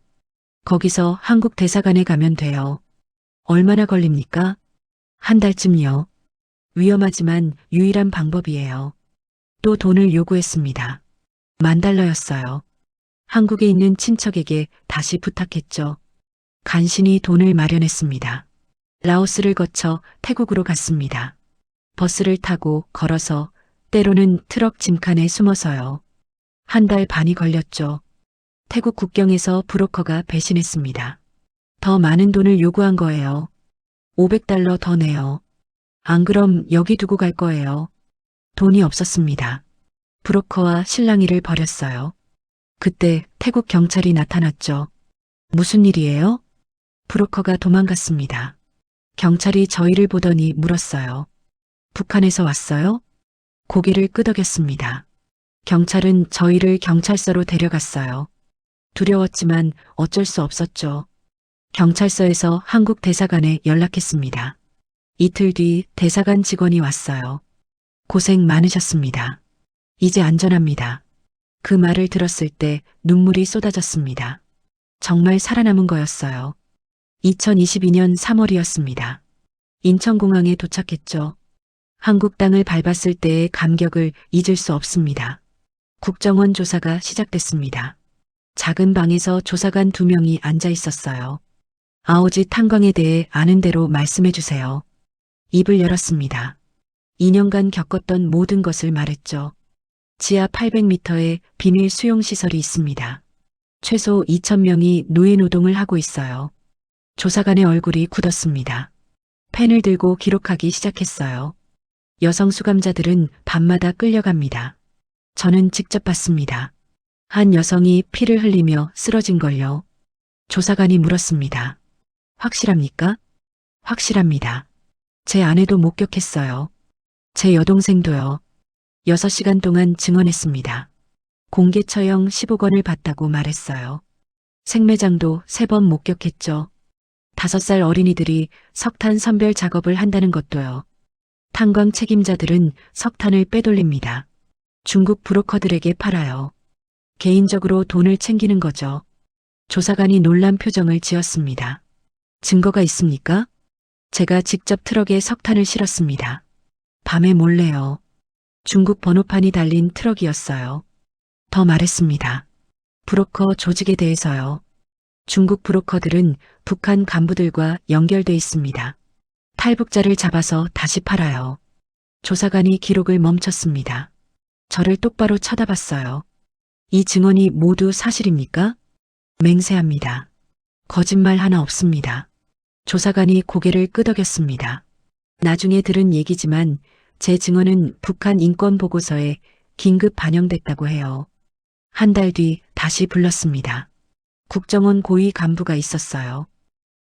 거기서 한국 대사관에 가면 돼요. 얼마나 걸립니까? 한 달쯤요. 위험하지만 유일한 방법이에요. 또 돈을 요구했습니다. 10,000달러였어요. 한국에 있는 친척에게 다시 부탁했죠. 간신히 돈을 마련했습니다. 라오스를 거쳐 태국으로 갔습니다. 버스를 타고 걸어서 때로는 트럭 짐칸에 숨어서요. 한 달 반이 걸렸죠. 태국 국경에서 브로커가 배신했습니다. 더 많은 돈을 요구한 거예요. 500달러 더 내요. 안 그럼 여기 두고 갈 거예요. 돈이 없었습니다. 브로커와 실랑이를 벌였어요. 그때 태국 경찰이 나타났죠. 무슨 일이에요? 브로커가 도망갔습니다. 경찰이 저희를 보더니 물었어요. 북한에서 왔어요? 고개를 끄덕였습니다. 경찰은 저희를 경찰서로 데려갔어요. 두려웠지만 어쩔 수 없었죠. 경찰서에서 한국 대사관에 연락했습니다. 이틀 뒤 대사관 직원이 왔어요. 고생 많으셨습니다. 이제 안전합니다. 그 말을 들었을 때 눈물이 쏟아졌습니다. 정말 살아남은 거였어요. 2022년 3월이었습니다. 인천공항에 도착했죠. 한국 땅을 밟았을 때의 감격을 잊을 수 없습니다. 국정원 조사가 시작됐습니다. 작은 방에서 조사관 2명이 앉아 있었어요. 아오지 탄광에 대해 아는 대로 말씀해 주세요. 입을 열었습니다. 2년간 겪었던 모든 것을 말했죠. 지하 800m의 비밀 수용시설이 있습니다. 최소 2,000명이 노예 노동을 하고 있어요. 조사관의 얼굴이 굳었습니다. 펜을 들고 기록하기 시작했어요. 여성 수감자들은 밤마다 끌려갑니다. 저는 직접 봤습니다. 한 여성이 피를 흘리며 쓰러진 걸요. 조사관이 물었습니다. 확실합니까? 확실합니다. 제 아내도 목격했어요. 제 여동생도요. 6시간 동안 증언했습니다. 공개 처형 15건을 봤다고 말했어요. 생매장도 3번 목격했죠. 5살 어린이들이 석탄 선별 작업을 한다는 것도요. 탄광 책임자들은 석탄을 빼돌립니다. 중국 브로커들에게 팔아요. 개인적으로 돈을 챙기는 거죠. 조사관이 놀란 표정을 지었습니다. 증거가 있습니까? 제가 직접 트럭에 석탄을 실었습니다. 밤에 몰래요. 중국 번호판이 달린 트럭이었어요. 더 말했습니다. 브로커 조직에 대해서요. 중국 브로커들은 북한 간부들과 연결돼 있습니다. 탈북자를 잡아서 다시 팔아요. 조사관이 기록을 멈췄습니다. 저를 똑바로 쳐다봤어요. 이 증언이 모두 사실입니까? 맹세합니다. 거짓말 하나 없습니다. 조사관이 고개를 끄덕였습니다. 나중에 들은 얘기지만 제 증언은 북한 인권보고서에 긴급 반영됐다고 해요. 한 달 뒤 다시 불렀습니다. 국정원 고위 간부가 있었어요.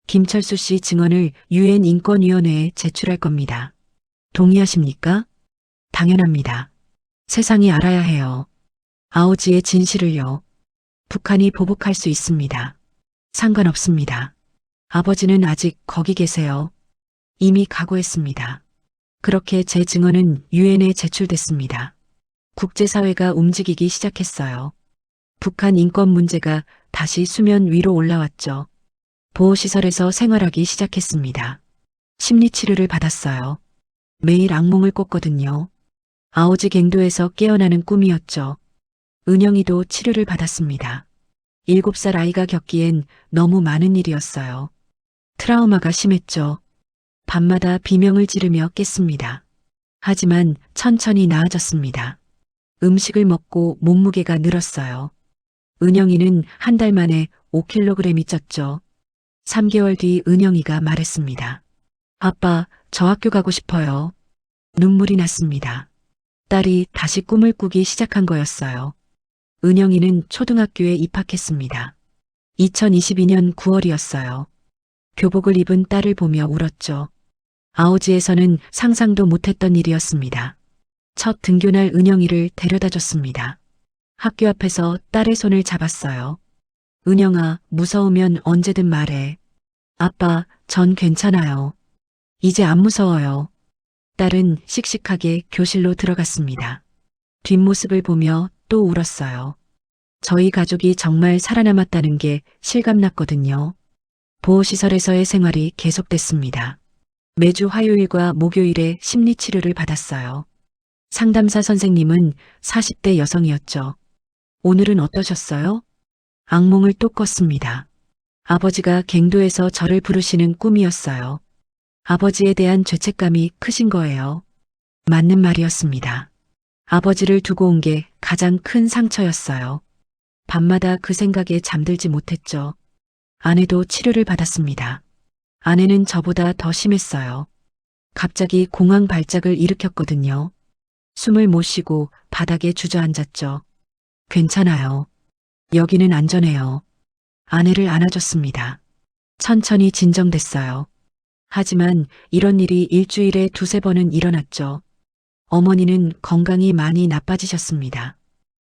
김철수 씨 증언을 유엔 인권위원회에 제출할 겁니다. 동의하십니까? 당연합니다. 세상이 알아야 해요. 아오지의 진실을요. 북한이 보복할 수 있습니다. 상관없습니다. 아버지는 아직 거기 계세요. 이미 각오했습니다. 그렇게 제 증언은 유엔에 제출됐습니다. 국제사회가 움직이기 시작했어요. 북한 인권 문제가 다시 수면 위로 올라왔죠. 보호시설에서 생활하기 시작했습니다. 심리치료를 받았어요. 매일 악몽을 꿨거든요. 아오지 갱도에서 깨어나는 꿈이었죠. 은영이도 치료를 받았습니다. 7살 아이가 겪기엔 너무 많은 일이었어요. 트라우마가 심했죠. 밤마다 비명을 지르며 깼습니다. 하지만 천천히 나아졌습니다. 음식을 먹고 몸무게가 늘었어요. 은영이는 한 달 만에 5kg이 쪘죠. 3개월 뒤 은영이가 말했습니다. 아빠, 저 학교 가고 싶어요. 눈물이 났습니다. 딸이 다시 꿈을 꾸기 시작한 거였어요. 은영이는 초등학교에 입학했습니다. 2022년 9월이었어요. 교복을 입은 딸을 보며 울었죠. 아오지에서는 상상도 못했던 일이었습니다. 첫 등교날 은영이를 데려다 줬습니다. 학교 앞에서 딸의 손을 잡았어요. 은영아, 무서우면 언제든 말해. 아빠, 전 괜찮아요. 이제 안 무서워요. 딸은 씩씩하게 교실로 들어갔습니다. 뒷모습을 보며 또 울었어요. 저희 가족이 정말 살아남았다는 게 실감났거든요. 보호시설에서의 생활이 계속됐습니다. 매주 화요일과 목요일에 심리치료를 받았어요. 상담사 선생님은 40대 여성이었죠. 오늘은 어떠셨어요? 악몽을 또 꿨습니다. 아버지가 갱도에서 저를 부르시는 꿈이었어요. 아버지에 대한 죄책감이 크신 거예요. 맞는 말이었습니다. 아버지를 두고 온 게 가장 큰 상처였어요. 밤마다 그 생각에 잠들지 못했죠. 아내도 치료를 받았습니다. 아내는 저보다 더 심했어요. 갑자기 공황 발작을 일으켰거든요. 숨을 못 쉬고 바닥에 주저앉았죠. 괜찮아요. 여기는 안전해요. 아내를 안아줬습니다. 천천히 진정됐어요. 하지만 이런 일이 일주일에 2~3번은 일어났죠. 어머니는 건강이 많이 나빠지셨습니다.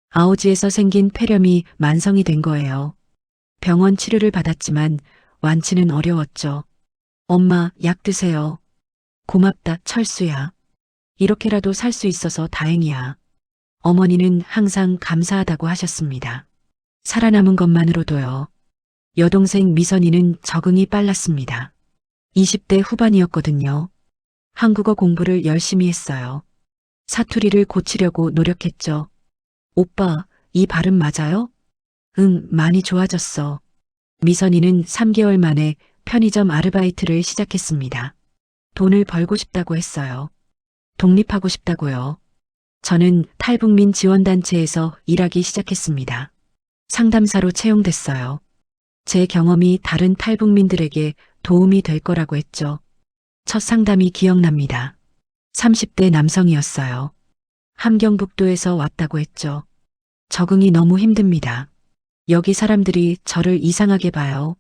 아오지에서 생긴 폐렴이 만성이 된 거예요. 병원 치료를 받았지만 완치는 어려웠죠. 엄마, 약 드세요. 고맙다, 철수야. 이렇게라도 살 수 있어서 다행이야. 어머니는 항상 감사하다고 하셨습니다. 살아남은 것만으로도요. 여동생 미선이는 적응이 빨랐습니다. 20대 후반이었거든요. 한국어 공부를 열심히 했어요. 사투리를 고치려고 노력했죠. 오빠, 이 발음 맞아요? 응, 많이 좋아졌어. 미선이는 3개월 만에 편의점 아르바이트를 시작했습니다. 돈을 벌고 싶다고 했어요. 독립하고 싶다고요. 저는 탈북민 지원단체에서 일하기 시작했습니다. 상담사로 채용됐어요. 제 경험이 다른 탈북민들에게 도움이 될 거라고 했죠. 첫 상담이 기억납니다. 30대 남성이었어요. 함경북도에서 왔다고 했죠. 적응이 너무 힘듭니다. 여기 사람들이 저를 이상하게 봐요.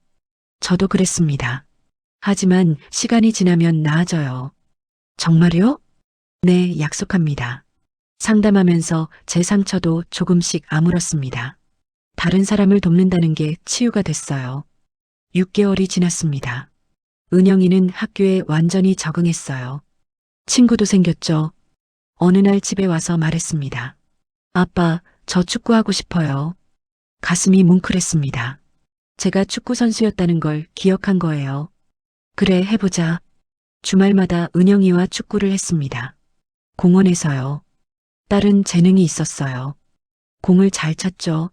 저도 그랬습니다. 하지만 시간이 지나면 나아져요. 정말요? 네, 약속합니다. 상담하면서 제 상처도 조금씩 아물었습니다. 다른 사람을 돕는다는 게 치유가 됐어요. 6개월이 지났습니다. 은영이는 학교에 완전히 적응했어요. 친구도 생겼죠. 어느 날 집에 와서 말했습니다. 아빠, 저 축구하고 싶어요. 가슴이 뭉클했습니다. 제가 축구 선수였다는 걸 기억한 거예요. 그래, 해보자. 주말마다 은영이와 축구를 했습니다. 공원에서요. 딸은 재능이 있었어요. 공을 잘 찼죠.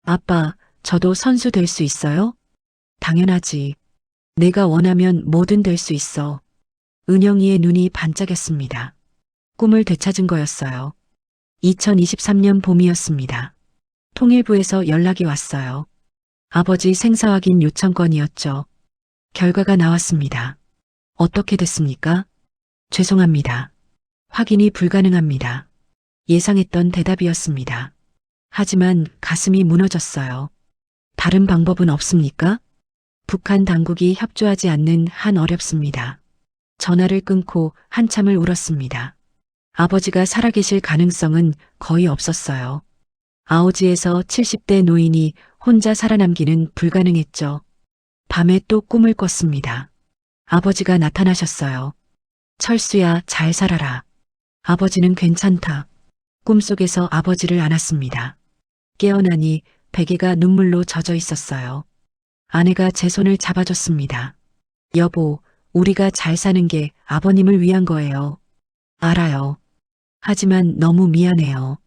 아빠, 저도 선수 될 수 있어요? 당연하지. 내가 원하면 뭐든 될 수 있어. 은영이의 눈이 반짝였습니다. 꿈을 되찾은 거였어요. 2023년 봄이었습니다. 통일부에서 연락이 왔어요. 아버지 생사 확인 요청건이었죠. 결과가 나왔습니다. 어떻게 됐습니까? 죄송합니다. 확인이 불가능합니다. 예상했던 대답이었습니다. 하지만 가슴이 무너졌어요. 다른 방법은 없습니까? 북한 당국이 협조하지 않는 한 어렵습니다. 전화를 끊고 한참을 울었습니다. 아버지가 살아계실 가능성은 거의 없었어요. 아오지에서 70대 노인이 혼자 살아남기는 불가능했죠. 밤에 또 꿈을 꿨습니다. 아버지가 나타나셨어요. 철수야, 잘 살아라. 아버지는 괜찮다. 꿈속에서 아버지를 안았습니다. 깨어나니 베개가 눈물로 젖어 있었어요. 아내가 제 손을 잡아줬습니다. 여보, 우리가 잘 사는 게 아버님을 위한 거예요. 알아요. 하지만 너무 미안해요.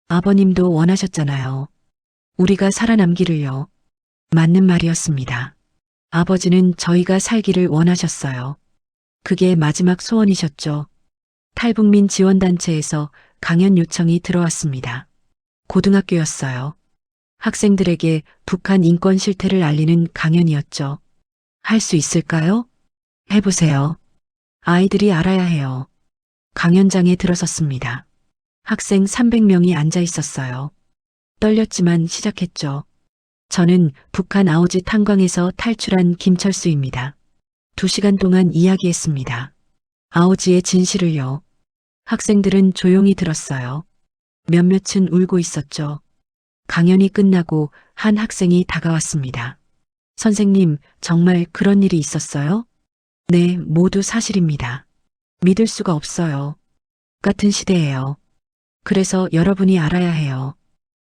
아버님도 원하셨잖아요. 우리가 살아남기를요. 맞는 말이었습니다. 아버지는 저희가 살기를 원하셨어요. 그게 마지막 소원이셨죠. 탈북민 지원단체에서 강연 요청이 들어왔습니다. 고등학교였어요. 학생들에게 북한 인권 실태를 알리는 강연이었죠. 할 수 있을까요? 해보세요. 아이들이 알아야 해요. 강연장에 들어섰습니다. 학생 300명이 앉아 있었어요. 떨렸지만 시작했죠. 저는 북한 아오지 탄광에서 탈출한 김철수입니다. 2시간 동안 이야기했습니다. 아오지의 진실을요. 학생들은 조용히 들었어요. 몇몇은 울고 있었죠. 강연이 끝나고 한 학생이 다가왔습니다. 선생님, 정말 그런 일이 있었어요? 네, 모두 사실입니다. 믿을 수가 없어요. 같은 시대예요. 그래서 여러분이 알아야 해요.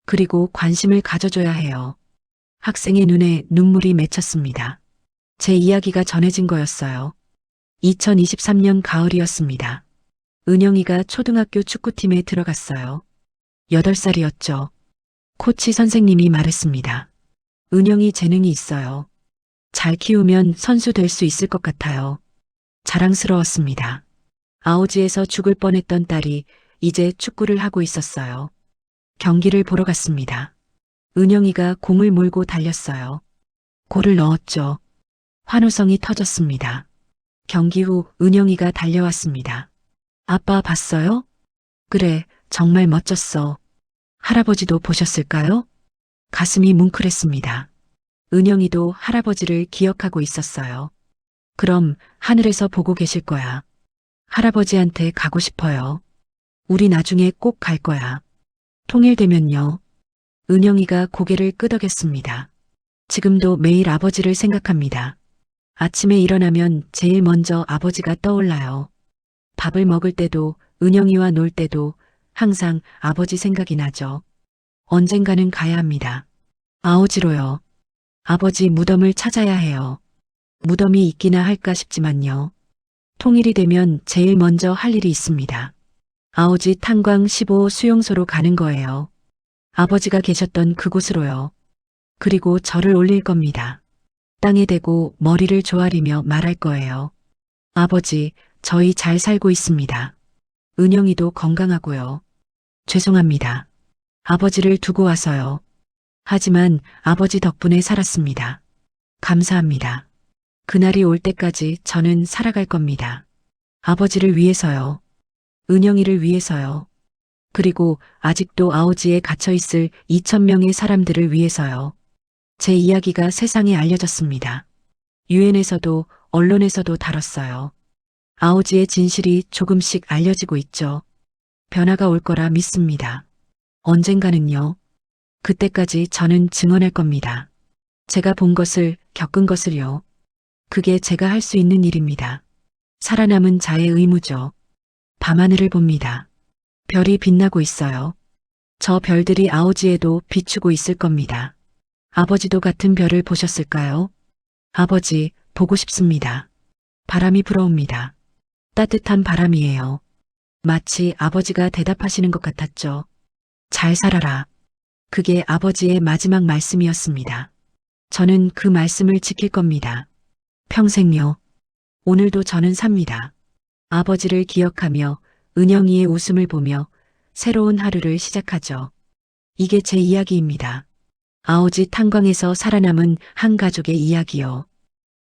그리고 관심을 가져줘야 해요. 학생의 눈에 눈물이 맺혔습니다. 제 이야기가 전해진 거였어요. 2023년 가을이었습니다. 은영이가 초등학교 축구팀에 들어갔어요. 8살이었죠. 코치 선생님이 말했습니다. 은영이 재능이 있어요. 잘 키우면 선수 될 수 있을 것 같아요. 자랑스러웠습니다. 아오지에서 죽을 뻔했던 딸이 이제 축구를 하고 있었어요. 경기를 보러 갔습니다. 은영이가 공을 몰고 달렸어요. 골을 넣었죠. 환호성이 터졌습니다. 경기 후 은영이가 달려왔습니다. 아빠 봤어요? 그래, 정말 멋졌어. 할아버지도 보셨을까요? 가슴이 뭉클했습니다. 은영이도 할아버지를 기억하고 있었어요. 그럼 하늘에서 보고 계실 거야. 할아버지한테 가고 싶어요. 우리 나중에 꼭 갈 거야. 통일되면요. 은영이가 고개를 끄덕였습니다. 지금도 매일 아버지를 생각합니다. 아침에 일어나면 제일 먼저 아버지가 떠올라요. 밥을 먹을 때도 은영이와 놀 때도 항상 아버지 생각이 나죠. 언젠가는 가야 합니다. 아오지로요. 아버지 무덤을 찾아야 해요. 무덤이 있기나 할까 싶지만요. 통일이 되면 제일 먼저 할 일이 있습니다. 아오지 탄광 15 수용소로 가는 거예요. 아버지가 계셨던 그곳으로요. 그리고 저를 올릴 겁니다. 땅에 대고 머리를 조아리며 말할 거예요. 아버지, 저희 잘 살고 있습니다. 은영이도 건강하고요. 죄송합니다. 아버지를 두고 와서요. 하지만 아버지 덕분에 살았습니다. 감사합니다. 그날이 올 때까지 저는 살아갈 겁니다. 아버지를 위해서요. 은영이를 위해서요. 그리고 아직도 아오지에 갇혀 있을 2,000명의 사람들을 위해서요. 제 이야기가 세상에 알려졌습니다. 유엔에서도 언론에서도 다뤘어요. 아오지의 진실이 조금씩 알려지고 있죠. 변화가 올 거라 믿습니다. 언젠가는요. 그때까지 저는 증언할 겁니다. 제가 본 것을, 겪은 것을요. 그게 제가 할 수 있는 일입니다. 살아남은 자의 의무죠. 밤하늘을 봅니다. 별이 빛나고 있어요. 저 별들이 아오지에도 비추고 있을 겁니다. 아버지도 같은 별을 보셨을까요? 아버지, 보고 싶습니다. 바람이 불어옵니다. 따뜻한 바람이에요. 마치 아버지가 대답하시는 것 같았죠. 잘 살아라. 그게 아버지의 마지막 말씀이었습니다. 저는 그 말씀을 지킬 겁니다. 평생요. 오늘도 저는 삽니다. 아버지를 기억하며 은영이의 웃음을 보며 새로운 하루를 시작하죠. 이게 제 이야기입니다. 아오지 탄광에서 살아남은 한 가족의 이야기요.